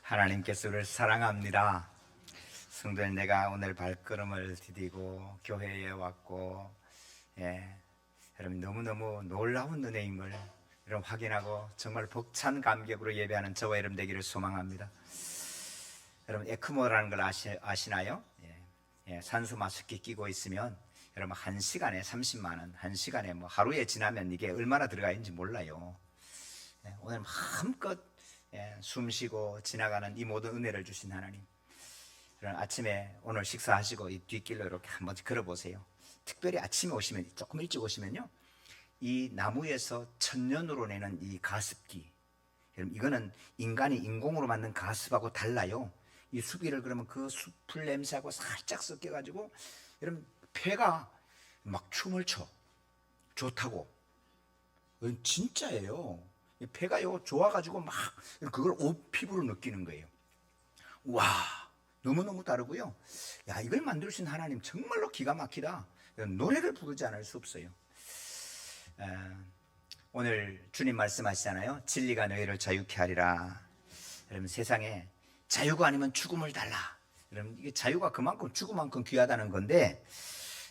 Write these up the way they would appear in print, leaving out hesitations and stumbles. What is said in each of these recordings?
하나님께서 우리를 사랑합니다. 성도님, 내가 오늘 발걸음을 디디고 교회에 왔고, 여러분 너무너무 놀라운 은혜임을 여러분 확인하고 정말 벅찬 감격으로 예배하는 저와 여러분 되기를 소망합니다. 여러분 에크모라는 걸 아시나요? 산소 마스크 끼고 있으면 여러분 1시간에 30만 원, 1시간에 뭐 하루에 지나면 이게 얼마나 들어가 있는지 몰라요. 오늘 마음껏 숨 쉬고 지나가는 이 모든 은혜를 주신 하나님, 여러분 아침에 오늘 식사하시고 이 뒷길로 이렇게 한번 걸어보세요. 특별히 아침에 오시면, 조금 일찍 오시면요, 이 나무에서 천년으로 내는 이 가습기, 여러분 이거는 인간이 인공으로 만든 가습하고 달라요. 이 숲이를 그러면 그 숲풀 냄새하고 살짝 섞여가지고 여러분 폐가 막 춤을 춰. 좋다고. 진짜예요. 폐가요 좋아가지고 막 그걸 옷 피부로 느끼는 거예요. 와, 너무너무 다르고요. 야, 이걸 만드신 하나님 정말로 기가 막히다. 노래를 부르지 않을 수 없어요. 오늘 주님 말씀하시잖아요. 진리가 너희를 자유케 하리라. 여러분 세상에 자유가 아니면 죽음을 달라. 여러분 이게 자유가 그만큼 죽음만큼 귀하다는 건데,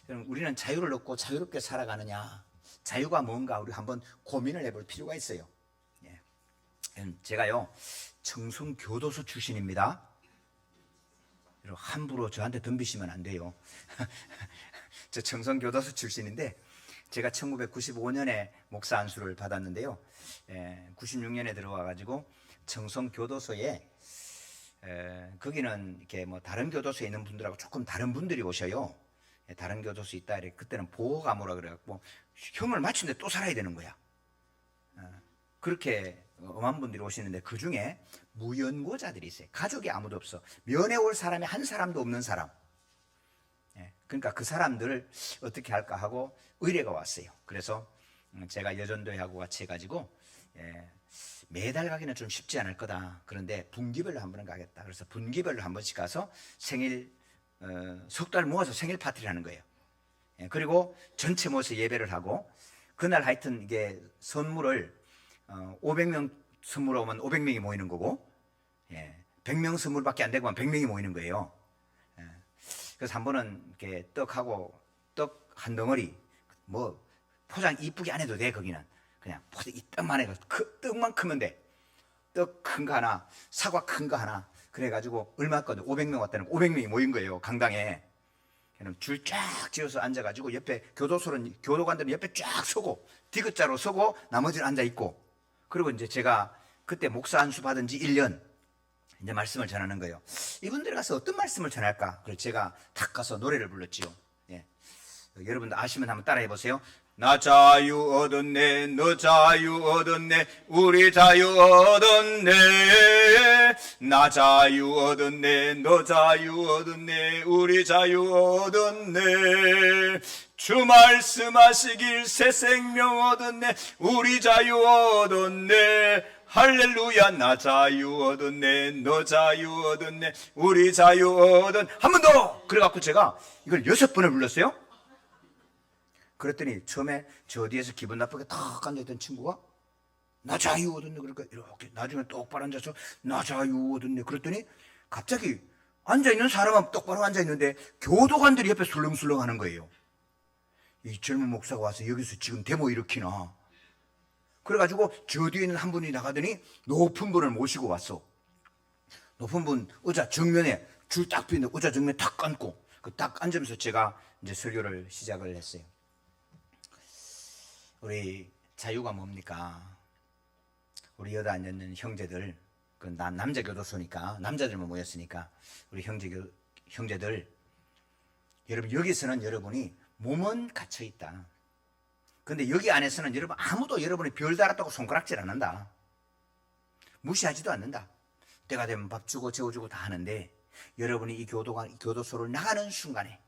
여러분 우리는 자유를 얻고 자유롭게 살아가느냐, 자유가 뭔가 우리 한번 고민을 해볼 필요가 있어요. 제가요 청송교도소 출신입니다. 함부로 저한테 덤비시면 안 돼요. 저 청송교도소 출신인데 제가 1995년에 목사 안수를 받았는데요, 96년에 들어와 가지고 청송교도소에, 거기는 이렇게 뭐 다른 교도소에 있는 분들하고 조금 다른 분들이 오셔요. 다른 교도소 있다 이래. 그때는 보호감호라 그래갖고 형을 맞춘데 또 살아야 되는 거야. 그렇게 엄한 분들이 오시는데 그 중에 무연고자들이 있어요. 가족이 아무도 없어. 면회 올 사람이 한 사람도 없는 사람. 그러니까 그 사람들을 어떻게 할까 하고 의뢰가 왔어요. 그래서 제가 여전도회하고 같이 해가지고, 매달 가기는 좀 쉽지 않을 거다. 그런데 분기별로 한 번은 가겠다. 그래서 분기별로 한 번씩 가서 생일, 석 달 모아서 생일 파티를 하는 거예요. 그리고 전체 모여서 예배를 하고, 그날 하여튼 이게 선물을 500명 선물 오면 500명이 모이는 거고, 100명 선물밖에 안 되고 100명이 모이는 거예요. 그래서 한 번은 이렇게 떡하고 떡 한 덩어리, 뭐 포장 이쁘게 안 해도 돼. 거기는 그냥 포장 이 떡만 해서 떡만 크면 돼. 떡 큰 거 하나, 사과 큰 거 하나. 그래가지고 얼마거든 500명 왔다는 500명이 모인 거예요, 강당에. 줄 쫙 지어서 앉아가지고 옆에 교도관들은 옆에 쫙 서고 디귿자로 서고 나머지는 앉아 있고, 그리고 이제 제가 그때 목사 안수 받은 지 1년 이제 말씀을 전하는 거예요. 이분들이 가서 어떤 말씀을 전할까? 그래서 제가 탁 가서 노래를 불렀지요. 여러분들 아시면 한번 따라해 보세요. 나 자유 얻었네, 너 자유 얻었네, 우리 자유 얻었네. 나 자유 얻었네, 너 자유 얻었네, 우리 자유 얻었네. 주 말씀하시길 새 생명 얻었네, 우리 자유 얻었네. 할렐루야. 나 자유 얻었네, 너 자유 얻었네, 우리 자유 얻었네. 한 번 더. 그래갖고 제가 이걸 6번을 불렀어요. 그랬더니 처음에 저 뒤에서 기분 나쁘게 탁 앉아있던 친구가 나 자유 얻었네, 그러니까 이렇게 나중에 똑바로 앉아서 나 자유 얻었네. 그랬더니 갑자기 앉아있는 사람은 똑바로 앉아있는데 교도관들이 옆에 술렁술렁 하는 거예요. 이 젊은 목사가 와서 여기서 지금 데모 일으키나. 그래가지고 저 뒤에 있는 한 분이 나가더니 높은 분을 모시고 왔어. 높은 분 의자 정면에 줄 딱 비는데 의자 정면에 탁 앉고, 그 딱 앉으면서 제가 이제 설교를 시작을 했어요. 우리 자유가 뭡니까? 우리 여기 앉아있는 형제들, 그 남자 교도소니까 남자들만 모였으니까 우리 형제들, 여러분 여기서는 여러분이 몸은 갇혀 있다. 근데 여기 안에서는 여러분 아무도 여러분이 별 달았다고 손가락질 안 한다. 무시하지도 않는다. 때가 되면 밥 주고 재워주고 다 하는데, 여러분이 이 교도소를 나가는 순간에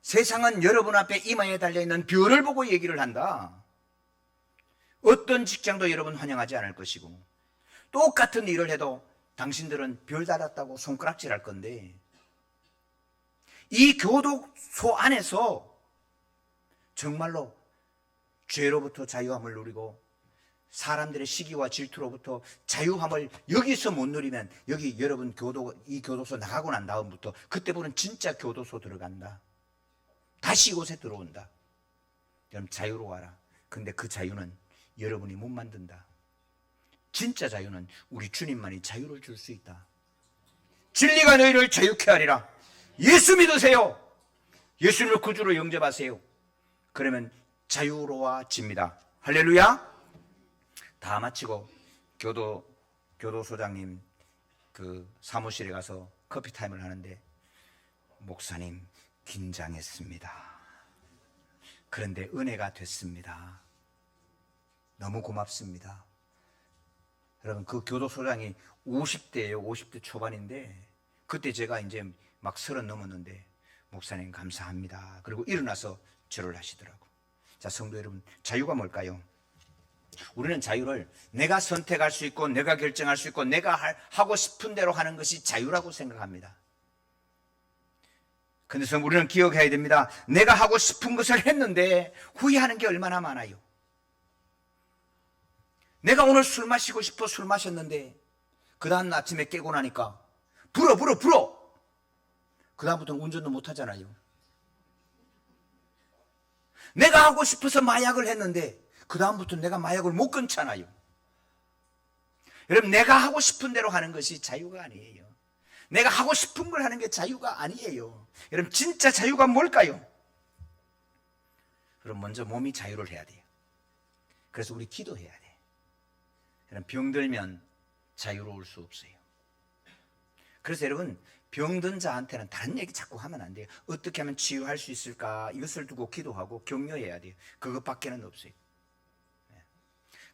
세상은 여러분 앞에 이마에 달려있는 별을 보고 얘기를 한다. 어떤 직장도 여러분 환영하지 않을 것이고, 똑같은 일을 해도 당신들은 별 달았다고 손가락질 할 건데, 이 교도소 안에서 정말로 죄로부터 자유함을 누리고 사람들의 시기와 질투로부터 자유함을 여기서 못 누리면 여기 여러분 이 교도소 나가고 난 다음부터 그때부터는 진짜 교도소 들어간다. 다시 이곳에 들어온다. 여러분 자유로워라. 근데 그 자유는 여러분이 못 만든다. 진짜 자유는 우리 주님만이 자유를 줄 수 있다. 진리가 너희를 자유케 하리라. 예수 믿으세요. 예수님을 구주로 영접하세요. 그러면 자유로워집니다. 할렐루야. 다 마치고 교도소장님 그 사무실에 가서 커피 타임을 하는데, 목사님 긴장했습니다. 그런데 은혜가 됐습니다. 너무 고맙습니다. 여러분 그 교도소장이 50대예요. 50대 초반인데 그때 제가 이제 막 30 넘었는데, 목사님 감사합니다. 그리고 일어나서 절을 하시더라고. 자, 성도 여러분, 자유가 뭘까요? 우리는 자유를 내가 선택할 수 있고 내가 결정할 수 있고 내가 하고 싶은 대로 하는 것이 자유라고 생각합니다. 그런데 우리는 기억해야 됩니다. 내가 하고 싶은 것을 했는데 후회하는 게 얼마나 많아요. 내가 오늘 술 마시고 싶어 술 마셨는데 그 다음 아침에 깨고 나니까 불어. 그 다음부터는 운전도 못 하잖아요. 내가 하고 싶어서 마약을 했는데 그 다음부터는 내가 마약을 못 끊잖아요. 여러분, 내가 하고 싶은 대로 하는 것이 자유가 아니에요. 내가 하고 싶은 걸 하는 게 자유가 아니에요. 여러분, 진짜 자유가 뭘까요? 그럼 먼저 몸이 자유를 해야 돼요. 그래서 우리 기도해야 돼. 여러분, 병들면 자유로울 수 없어요. 그래서 여러분, 병든 자한테는 다른 얘기 자꾸 하면 안 돼요. 어떻게 하면 치유할 수 있을까? 이것을 두고 기도하고 격려해야 돼요. 그것밖에는 없어요.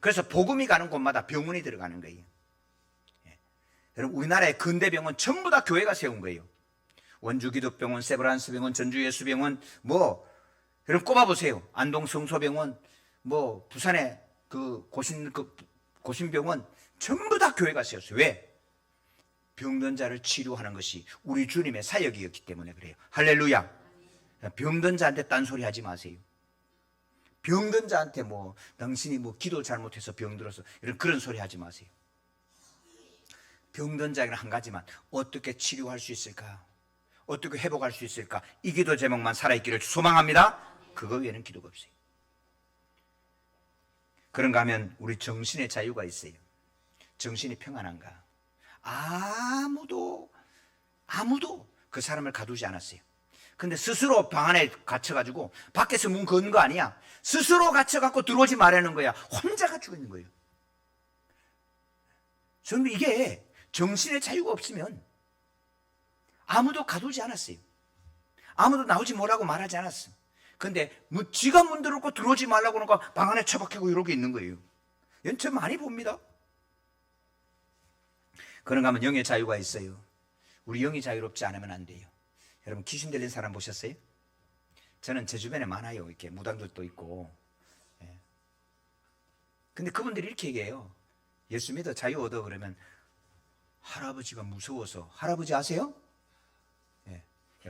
그래서 복음이 가는 곳마다 병원이 들어가는 거예요. 여러분, 우리나라의 근대 병원 전부 다 교회가 세운 거예요. 원주기독병원, 세브란스병원, 전주예수병원, 여러분 꼽아보세요. 안동성소병원, 부산의 고신병원 전부 다 교회가 세웠어요. 왜? 병든 자를 치료하는 것이 우리 주님의 사역이었기 때문에 그래요. 할렐루야. 병든 자한테 딴소리 하지 마세요. 병든 자한테 당신이 기도 잘못해서 병들어서 이런 그런 소리 하지 마세요. 병든 자에게는 한 가지만, 어떻게 치료할 수 있을까? 어떻게 회복할 수 있을까? 이 기도 제목만 살아있기를 소망합니다. 그거 외에는 기도가 없어요. 그런가 하면 우리 정신의 자유가 있어요. 정신이 평안한가? 아무도 그 사람을 가두지 않았어요. 근데 스스로 방 안에 갇혀가지고 밖에서 문 거는 거 아니야. 스스로 갇혀갖고 들어오지 말라는 거야. 혼자 갇히고 있는 거예요. 저는 이게 정신의 자유가 없으면 아무도 가두지 않았어요. 아무도 나오지 말라고 말하지 않았어. 근데 지가 문 들어오고 들어오지 말라고 하니까 방 안에 처박히고 이러고 있는 거예요. 연체 많이 봅니다. 그런가 하면 영의 자유가 있어요. 우리 영이 자유롭지 않으면 안 돼요. 여러분, 귀신 들린 사람 보셨어요? 저는 제 주변에 많아요. 이렇게 무당들도 있고. 근데 그분들이 이렇게 얘기해요. 예수 믿어, 자유 얻어. 그러면 할아버지가 무서워서. 할아버지 아세요?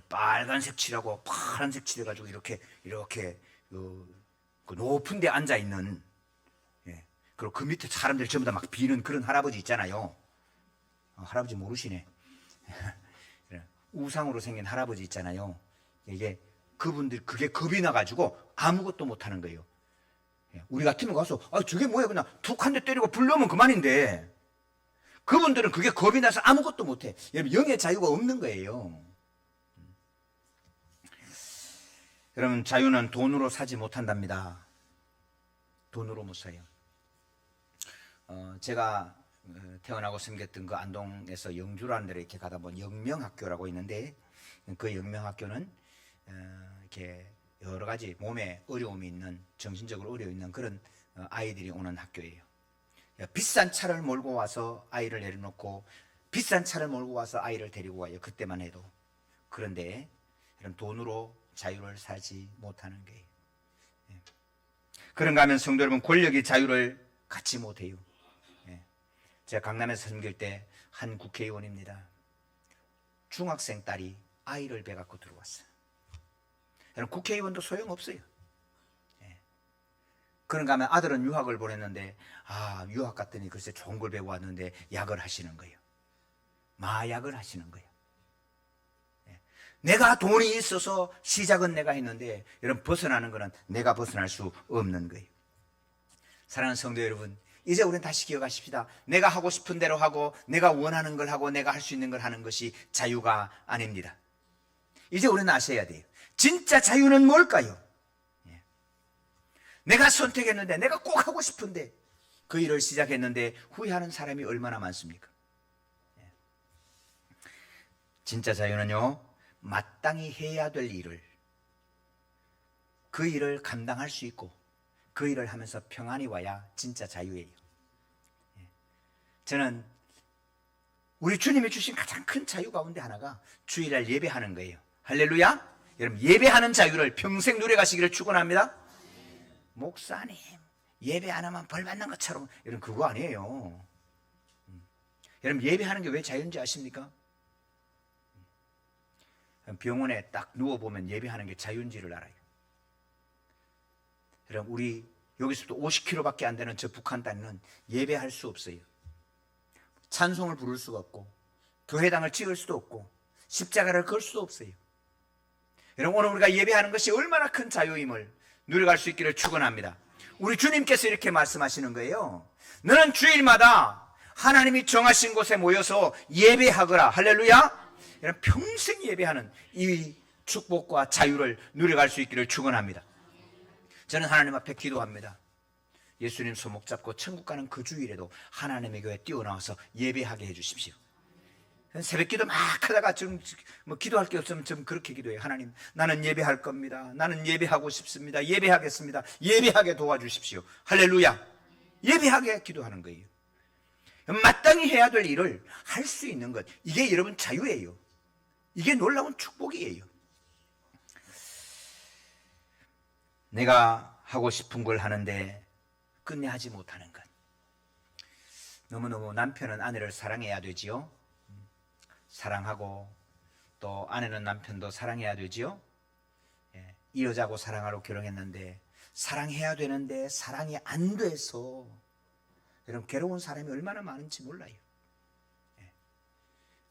빨간색 칠하고 파란색 칠해가지고 이렇게 그 높은 데 앉아 있는, 그리고 그 밑에 사람들이 전부 다 막 비는 그런 할아버지 있잖아요. 할아버지 모르시네. 우상으로 생긴 할아버지 있잖아요. 이게 그분들 그게 겁이 나가지고 아무것도 못하는 거예요. 우리 같으면 가서 저게 뭐야, 그냥 툭 한 대 때리고 불 넣으면 그만인데, 그분들은 그게 겁이 나서 아무것도 못해. 여러분, 영의 자유가 없는 거예요. 여러분, 자유는 돈으로 사지 못한답니다. 돈으로 못 사요. 제가 태어나고 섬겼던 그 안동에서 영주라는 데를 이렇게 가다 보면 영명학교라고 있는데, 그 영명학교는 이렇게 여러 가지 몸에 어려움이 있는, 정신적으로 어려움 있는 그런 아이들이 오는 학교예요. 비싼 차를 몰고 와서 아이를 내려놓고 비싼 차를 몰고 와서 아이를 데리고 와요. 그때만 해도. 그런데 이런 돈으로 자유를 사지 못하는 거예요. 그런가 하면 성도 여러분, 권력이 자유를 갖지 못해요. 제가 강남에서 섬길 때 한 국회의원입니다. 중학생 딸이 아이를 배 갖고 들어왔어요. 여러분, 국회의원도 소용없어요. 그런가 하면 아들은 유학을 보냈는데 유학 갔더니 글쎄 좋은 걸 배우고 왔는데 약을 하시는 거예요. 마약을 하시는 거예요. 내가 돈이 있어서 시작은 내가 했는데 여러분 벗어나는 것은 내가 벗어날 수 없는 거예요. 사랑하는 성도 여러분, 이제 우리는 다시 기억하십시다. 내가 하고 싶은 대로 하고 내가 원하는 걸 하고 내가 할 수 있는 걸 하는 것이 자유가 아닙니다. 이제 우리는 아셔야 돼요. 진짜 자유는 뭘까요? 내가 선택했는데 내가 꼭 하고 싶은데 그 일을 시작했는데 후회하는 사람이 얼마나 많습니까? 진짜 자유는요, 마땅히 해야 될 일을, 그 일을 감당할 수 있고 그 일을 하면서 평안이 와야 진짜 자유예요. 저는 우리 주님이 주신 가장 큰 자유 가운데 하나가 주일날 예배하는 거예요. 할렐루야. 여러분, 예배하는 자유를 평생 누려가시기를 축원합니다. 목사님, 예배 안 하면 벌 받는 것처럼, 여러분 그거 아니에요. 여러분, 예배하는 게 왜 자유인지 아십니까? 병원에 딱 누워보면 예배하는 게 자유인지를 알아요. 여러분, 우리 여기서부터 50km밖에 안 되는 저 북한 땅은 예배할 수 없어요. 찬송을 부를 수가 없고 교회당을 찍을 수도 없고 십자가를 걸 수도 없어요. 여러분, 오늘 우리가 예배하는 것이 얼마나 큰 자유임을 누려갈 수 있기를 축원합니다. 우리 주님께서 이렇게 말씀하시는 거예요. 너는 주일마다 하나님이 정하신 곳에 모여서 예배하거라. 할렐루야. 여러분, 평생 예배하는 이 축복과 자유를 누려갈 수 있기를 축원합니다. 저는 하나님 앞에 기도합니다. 예수님 손목 잡고 천국 가는 그 주일에도 하나님의 교회에 뛰어나와서 예배하게 해주십시오. 새벽 기도 막 하다가 좀 기도할 게 없으면 좀 그렇게 기도해요. 하나님, 나는 예배할 겁니다. 나는 예배하고 싶습니다. 예배하겠습니다. 예배하게 도와주십시오. 할렐루야. 예배하게 기도하는 거예요. 마땅히 해야 될 일을 할 수 있는 것, 이게 여러분 자유예요. 이게 놀라운 축복이에요. 내가 하고 싶은 걸 하는데 끝내 하지 못하는 것. 너무너무 남편은 아내를 사랑해야 되지요. 사랑하고 또 아내는 남편도 사랑해야 되지요. 이 여자하고 사랑하러 결혼했는데 사랑해야 되는데 사랑이 안 돼서 여러분 괴로운 사람이 얼마나 많은지 몰라요.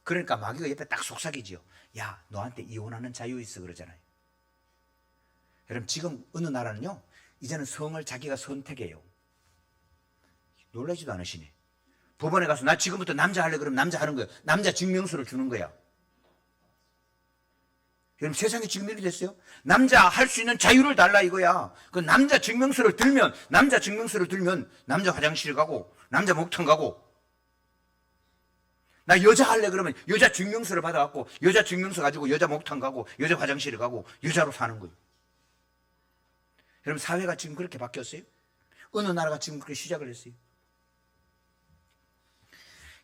그러니까 마귀가 옆에 딱 속삭이지요. 야, 너한테 이혼하는 자유 있어 그러잖아요. 여러분, 지금 어느 나라는요, 이제는 성을 자기가 선택해요. 놀라지도 않으시네. 법원에 가서 나 지금부터 남자 할래 그러면 남자 하는 거예요. 남자 증명서를 주는 거야. 여러분, 세상이 지금 이렇게 됐어요. 남자 할 수 있는 자유를 달라 이거야. 그 남자 증명서를 들면 남자 화장실 가고 남자 목욕탕 가고, 나 여자 할래 그러면 여자 증명서를 받아갖고 여자 증명서 가지고 여자 목욕탕 가고 여자 화장실에 가고 여자로 사는 거예요. 여러분, 사회가 지금 그렇게 바뀌었어요. 어느 나라가 지금 그렇게 시작을 했어요.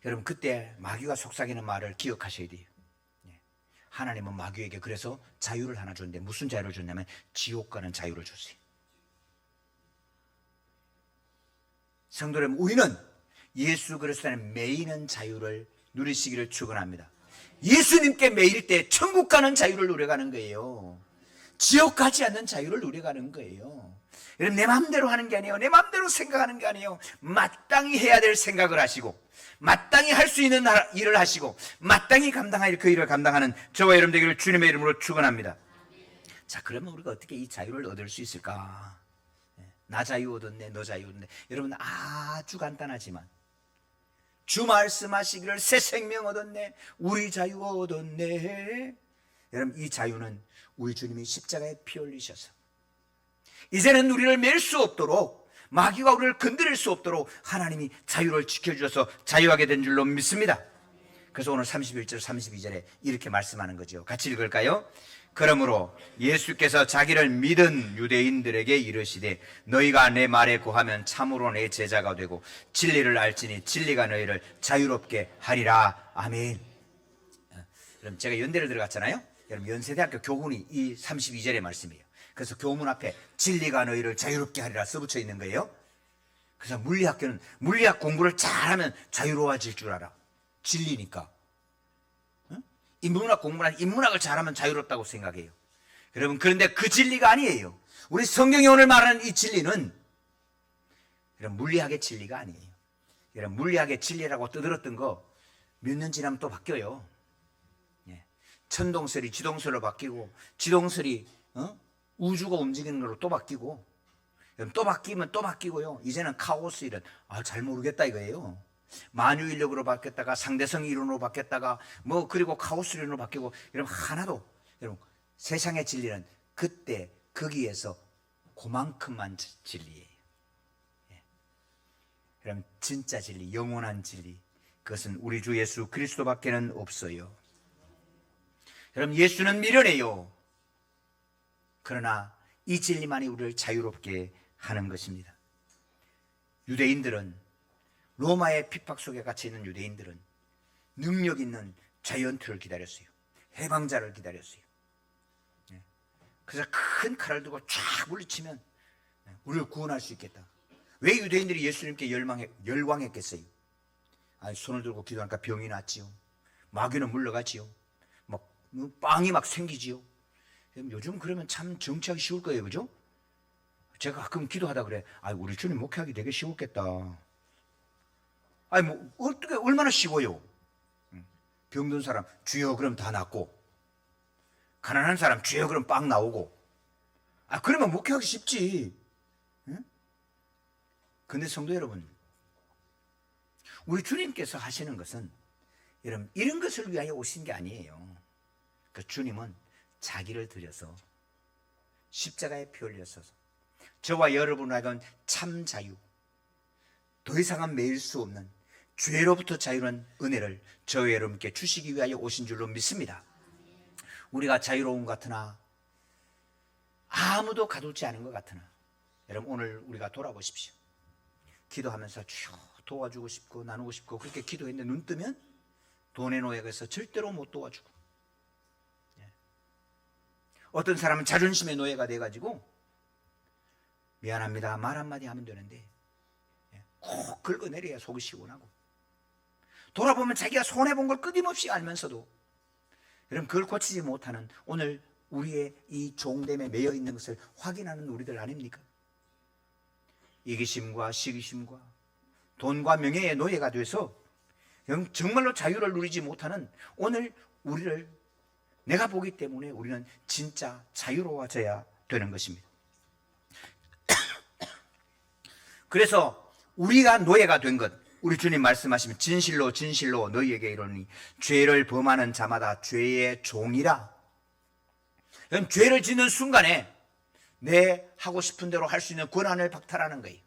여러분, 그때 마귀가 속삭이는 말을 기억하셔야 돼요. 하나님은 마귀에게 그래서 자유를 하나 줬는데 무슨 자유를 줬냐면 지옥 가는 자유를 줬어요. 성도 여러분, 우리는 예수 그리스도의 매이는 자유를 누리시기를 축원합니다. 예수님께 매일 때 천국 가는 자유를 누려가는 거예요. 지옥 가지 않는 자유를 누려가는 거예요. 여러분, 내 마음대로 하는 게 아니에요. 내 마음대로 생각하는 게 아니에요. 마땅히 해야 될 생각을 하시고 마땅히 할 수 있는 일을 하시고 마땅히 감당할 그 일을 감당하는 저와 여러분 되기를 주님의 이름으로 축원합니다. 자, 그러면 우리가 어떻게 이 자유를 얻을 수 있을까? 나 자유 얻었네, 너 자유 얻었네. 여러분, 아주 간단하지만 주 말씀하시기를 새 생명 얻었네, 우리 자유 얻었네. 여러분, 이 자유는 우리 주님이 십자가에 피 흘리셔서 이제는 우리를 맬 수 없도록, 마귀가 우리를 건드릴 수 없도록 하나님이 자유를 지켜주셔서 자유하게 된 줄로 믿습니다. 그래서 오늘 31절 32절에 이렇게 말씀하는 거죠. 같이 읽을까요? 그러므로 예수께서 자기를 믿은 유대인들에게 이르시되 너희가 내 말에 구하면 참으로 내 제자가 되고 진리를 알지니 진리가 너희를 자유롭게 하리라. 아멘. 그럼 제가 연대를 들어갔잖아요. 여러분, 연세대학교 교훈이 이 32절의 말씀이에요. 그래서 교문 앞에 진리가 너희를 자유롭게 하리라 써붙여 있는 거예요. 그래서 물리학교는 물리학 공부를 잘하면 자유로워질 줄 알아. 진리니까. 인문학 공부는 인문학을 잘하면 자유롭다고 생각해요. 여러분, 그런데 그 진리가 아니에요. 우리 성경이 오늘 말하는 이 진리는 이런 물리학의 진리가 아니에요. 이런 물리학의 진리라고 떠들었던 거 몇 년 지나면 또 바뀌어요. 예. 천동설이 지동설로 바뀌고, 지동설이 우주가 움직이는 걸로 또 바뀌고, 또 바뀌면 또 바뀌고요. 이제는 카오스 이론, 잘 모르겠다 이거예요. 만유 인력으로 바뀌었다가 상대성 이론으로 바뀌었다가 그리고 카오스 이론으로 바뀌고, 여러분 하나도, 여러분 세상의 진리는 그때 거기에서 그만큼만 진리예요. 예. 여러분 진짜 진리, 영원한 진리, 그것은 우리 주 예수 그리스도밖에는 없어요. 여러분 예수는 미련해요. 그러나 이 진리만이 우리를 자유롭게 하는 것입니다. 유대인들은, 로마의 핍박 속에 갇혀 있는 유대인들은 능력 있는 자이언트를 기다렸어요. 해방자를 기다렸어요. 그래서 큰 칼을 들고 쫙 물리치면 우리를 구원할 수 있겠다. 왜 유대인들이 예수님께 열광했겠어요? 손을 들고 기도하니까 병이 낫지요. 마귀는 물러가지요. 빵이 막 생기지요. 요즘 그러면 참 정치하기 쉬울 거예요, 그죠? 제가 가끔 기도하다 그래. 우리 주님 목회하기 되게 쉬웠겠다. 어떻게 얼마나 쉬워요? 병든 사람 주여 그럼 다 낫고, 가난한 사람 주여 그럼 빵 나오고, 그러면 목회하기 쉽지. 근데 성도 여러분, 우리 주님께서 하시는 것은 여러분 이런 것을 위하여 오신 게 아니에요. 그 주님은 자기를 들여서 십자가에 피 흘려서서 저와 여러분에게는 참 자유, 더 이상은 매일 수 없는 죄로부터 자유로운 은혜를 저와 여러분께 주시기 위하여 오신 줄로 믿습니다. 우리가 자유로운 것 같으나 아무도 가두지 않은 것 같으나, 여러분 오늘 우리가 돌아보십시오. 기도하면서 주여 도와주고 싶고 나누고 싶고 그렇게 기도했는데 눈 뜨면 돈의 노예에서 절대로 못 도와주고, 어떤 사람은 자존심의 노예가 돼가지고 미안합니다 말 한마디 하면 되는데 꼭 긁어내려야 속이 시원하고, 돌아보면 자기가 손해본 걸 끊임없이 알면서도 여러분 그걸 고치지 못하는 오늘 우리의 이 종됨에 매여 있는 것을 확인하는 우리들 아닙니까? 이기심과 시기심과 돈과 명예의 노예가 돼서 정말로 자유를 누리지 못하는 오늘 우리를 내가 보기 때문에 우리는 진짜 자유로워져야 되는 것입니다. 그래서 우리가 노예가 된 것, 우리 주님 말씀하시면 진실로 진실로 너희에게 이르노니 죄를 범하는 자마다 죄의 종이라. 죄를 짓는 순간에 내 하고 싶은 대로 할 수 있는 권한을 박탈하는 거예요.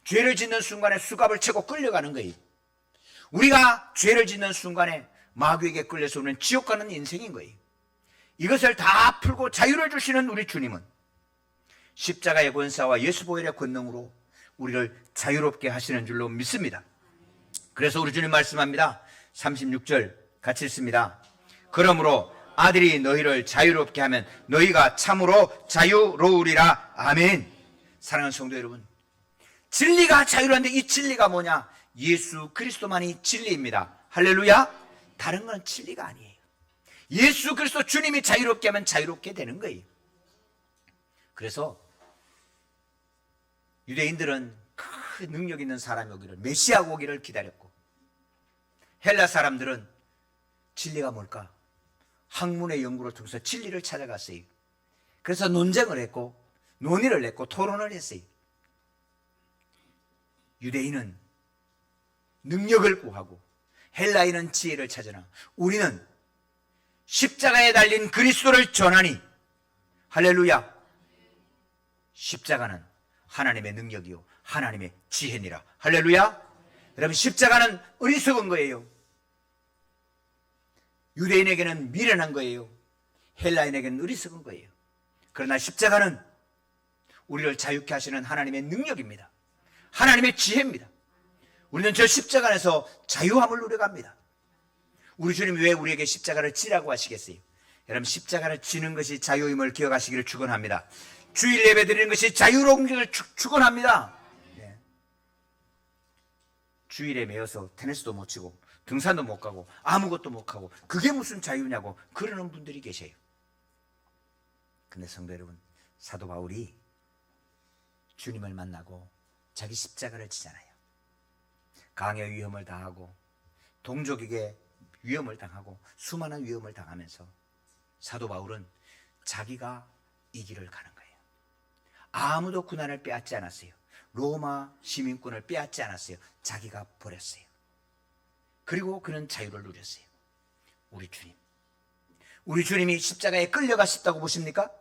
죄를 짓는 순간에 수갑을 채고 끌려가는 거예요. 우리가 죄를 짓는 순간에 마귀에게 끌려서 우리는 지옥 가는 인생인 거예요. 이것을 다 풀고 자유를 주시는 우리 주님은 십자가의 권사와 예수 보혈의 권능으로 우리를 자유롭게 하시는 줄로 믿습니다. 그래서 우리 주님 말씀합니다. 36절 같이 읽습니다. 그러므로 아들이 너희를 자유롭게 하면 너희가 참으로 자유로우리라. 아멘. 사랑하는 성도 여러분, 진리가 자유로운데 이 진리가 뭐냐? 예수 그리스도만이 진리입니다. 할렐루야. 다른 건 진리가 아니에요. 예수 그리스도 주님이 자유롭게 하면 자유롭게 되는 거예요. 그래서 유대인들은 큰 능력 있는 사람이 오기를, 메시아가 오기를 기다렸고, 헬라 사람들은 진리가 뭘까? 학문의 연구를 통해서 진리를 찾아갔어요. 그래서 논쟁을 했고 논의를 했고 토론을 했어요. 유대인은 능력을 구하고 헬라인은 지혜를 찾으나 우리는 십자가에 달린 그리스도를 전하니, 할렐루야. 십자가는 하나님의 능력이요 하나님의 지혜니라. 할렐루야. 여러분 십자가는 어리석은 거예요. 유대인에게는 미련한 거예요. 헬라인에게는 어리석은 거예요. 그러나 십자가는 우리를 자유케 하시는 하나님의 능력입니다. 하나님의 지혜입니다. 우리는 저 십자가 안에서 자유함을 누려갑니다. 우리 주님이 왜 우리에게 십자가를 지라고 하시겠어요? 여러분 십자가를 지는 것이 자유임을 기억하시기를 축원합니다. 주일 예배 드리는 것이 자유로운 것을 축원합니다. 주일에 매여서 테니스도 못 치고 등산도 못 가고 아무것도 못 하고 그게 무슨 자유냐고 그러는 분들이 계세요. 근데 성도 여러분, 사도 바울이 주님을 만나고 자기 십자가를 지잖아요. 강의 위험을 당하고 동족에게 위험을 당하고 수많은 위험을 당하면서 사도 바울은 자기가 이 길을 가는 거예요. 아무도 고난을 빼앗지 않았어요. 로마 시민권을 빼앗지 않았어요. 자기가 버렸어요. 그리고 그는 자유를 누렸어요. 우리 주님이 십자가에 끌려가셨다고 보십니까?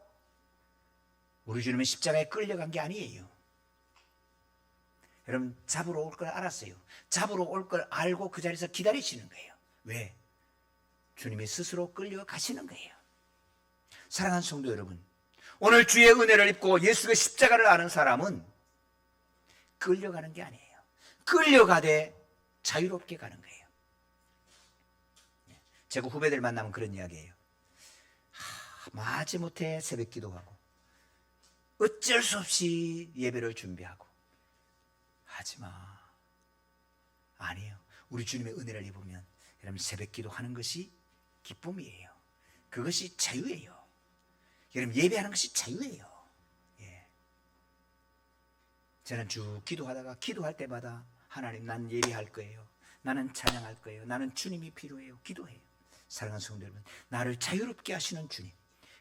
우리 주님은 십자가에 끌려간 게 아니에요. 여러분, 잡으러 올 걸 알았어요. 잡으러 올 걸 알고 그 자리에서 기다리시는 거예요. 왜? 주님이 스스로 끌려가시는 거예요. 사랑하는 성도 여러분, 오늘 주의 은혜를 입고 예수의 십자가를 아는 사람은 끌려가는 게 아니에요. 끌려가되 자유롭게 가는 거예요. 제가 후배들 만나면 그런 이야기예요. 마지못해 새벽 기도하고 어쩔 수 없이 예배를 준비하고 하지마. 아니에요. 우리 주님의 은혜를 입으면 여러분 새벽 기도하는 것이 기쁨이에요. 그것이 자유예요. 여러분 예배하는 것이 자유예요. 예. 저는 쭉 기도하다가 기도할 때마다 하나님, 난 예배할 거예요. 나는 찬양할 거예요. 나는 주님이 필요해요. 기도해요. 사랑하는 성도 여러분, 나를 자유롭게 하시는 주님,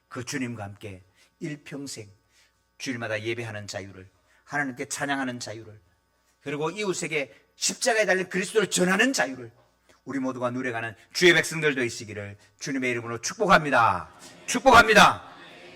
그 주님과 함께 일평생 주일마다 예배하는 자유를, 하나님께 찬양하는 자유를, 그리고 이웃에게 십자가에 달린 그리스도를 전하는 자유를 우리 모두가 누려가는 주의 백성들도 있으기를 주님의 이름으로 축복합니다. 축복합니다.